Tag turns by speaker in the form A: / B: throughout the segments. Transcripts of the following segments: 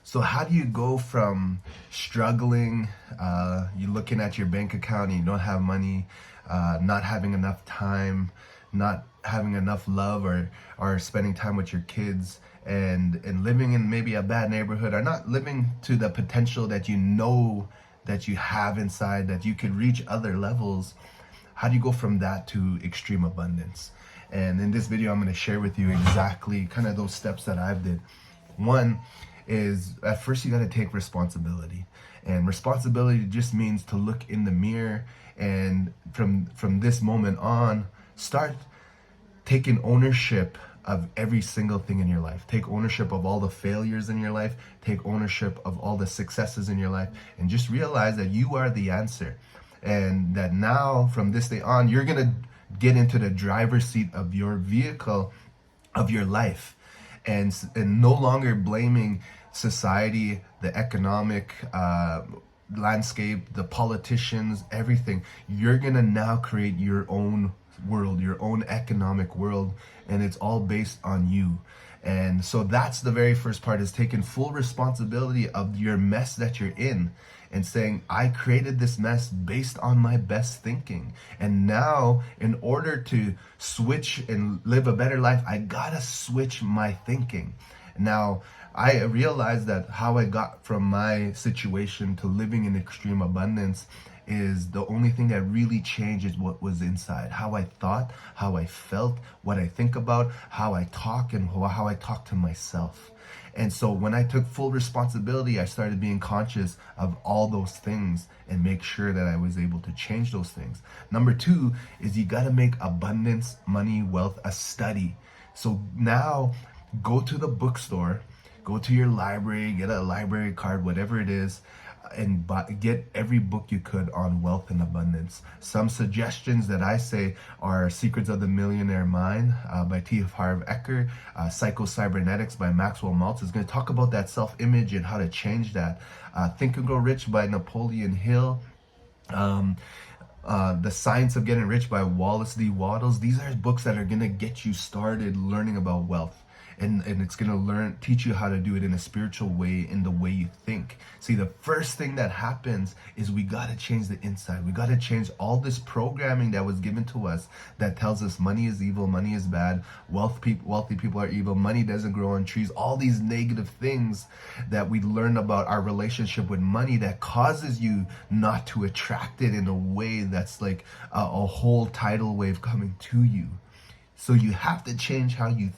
A: So how do you go from struggling, you looking at your bank account and you don't have money, not having enough time, not having enough love or spending time with your kids, and living in maybe a bad neighborhood, or not living to the potential that you know that you have inside, that you could reach other levels. How do you go from that to extreme abundance? And in this video, I'm going to share with you exactly kind of those steps that I've did. One is, at first you got to take responsibility, and responsibility just means to look in the mirror, and from this moment on, start taking ownership of every single thing in your life. Take ownership of all the failures in your life. Take ownership of all the successes in your life, and just realize that you are the answer, and that now from this day on, you're gonna get into the driver's seat of your vehicle of your life, and no longer blaming society, the economic landscape, the politicians, everything. You're gonna now create your own world, your own economic world, and it's all based on you. And so that's the very first part, is taking full responsibility of your mess that you're in, and saying, I created this mess based on my best thinking. And now, in order to switch and live a better life, I gotta switch my thinking. Now, I realized that how I got from my situation to living in extreme abundance is the only thing that really changed is what was inside. How I thought, how I felt, what I think about, how I talk, and how I talk to myself. And so when I took full responsibility, I started being conscious of all those things and make sure that I was able to change those things. Number two is, you got to make abundance, money, wealth a study. So now go to the bookstore, go to your library, get a library card, whatever it is, and get every book you could on wealth and abundance. Some suggestions that I say are Secrets of the Millionaire Mind by T. Harv Eker, Psycho-Cybernetics by Maxwell Maltz is going to talk about that self-image and how to change that. Think and Grow Rich by Napoleon Hill. The Science of Getting Rich by Wallace D. Wattles. These are books that are going to get you started learning about wealth. And it's going to teach you how to do it in a spiritual way, in the way you think. See, the first thing that happens is we got to change the inside. We got to change all this programming that was given to us that tells us money is evil, money is bad, wealthy people are evil, money doesn't grow on trees. All these negative things that we learn about our relationship with money that causes you not to attract it in a way that's like a whole tidal wave coming to you. So you have to change how you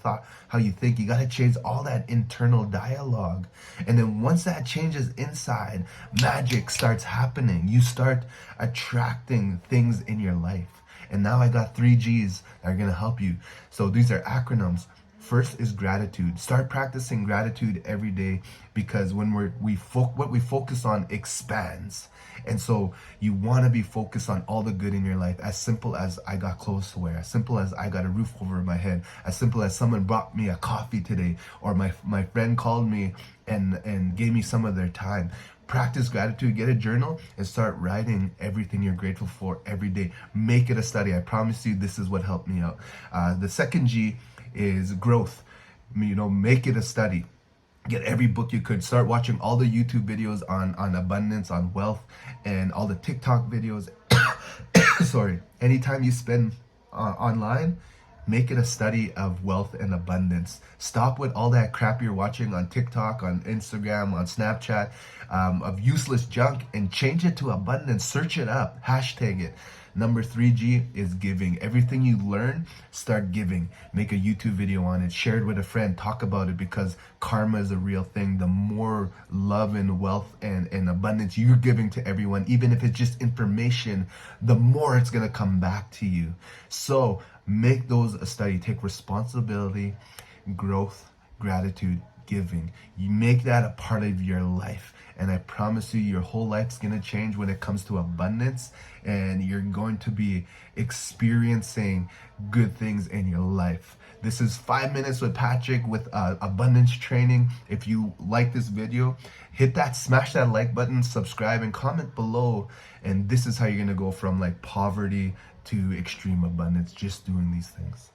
A: think. You got to change all that internal dialogue. And then once that changes inside, magic starts happening. You start attracting things in your life. And now I got 3 G's that are going to help you. So these are acronyms. First is gratitude. Start practicing gratitude every day, because when what we focus on expands. And so you want to be focused on all the good in your life. As simple as I got clothes to wear, as simple as I got a roof over my head, as simple as someone brought me a coffee today, or my friend called me and gave me some of their time. Practice gratitude, get a journal, and start writing everything you're grateful for every day. Make it a study. I promise you, this is what helped me out. The second G is growth. Make it a study. Get every book you could. Start watching all the YouTube videos on abundance, on wealth, and all the TikTok videos. Sorry. Anytime you spend online, make it a study of wealth and abundance. Stop with all that crap you're watching on TikTok, on Instagram, on Snapchat, of useless junk, and change it to abundance. Search it up. Hashtag it. Number 3G is giving. Everything you learn, start giving. Make a YouTube video on it. Share it with a friend. Talk about it, because karma is a real thing. The more love and wealth and abundance you're giving to everyone, even if it's just information, the more it's going to come back to you. So make those a study. Take responsibility, growth, gratitude, giving. You make that a part of your life, and I promise you, your whole life's going to change when it comes to abundance, and you're going to be experiencing good things in your life. This is 5 Minutes with Patrick with abundance training. If you like this video, smash that like button, subscribe, and comment below. And this is how you're going to go from like poverty to extreme abundance, just doing these things.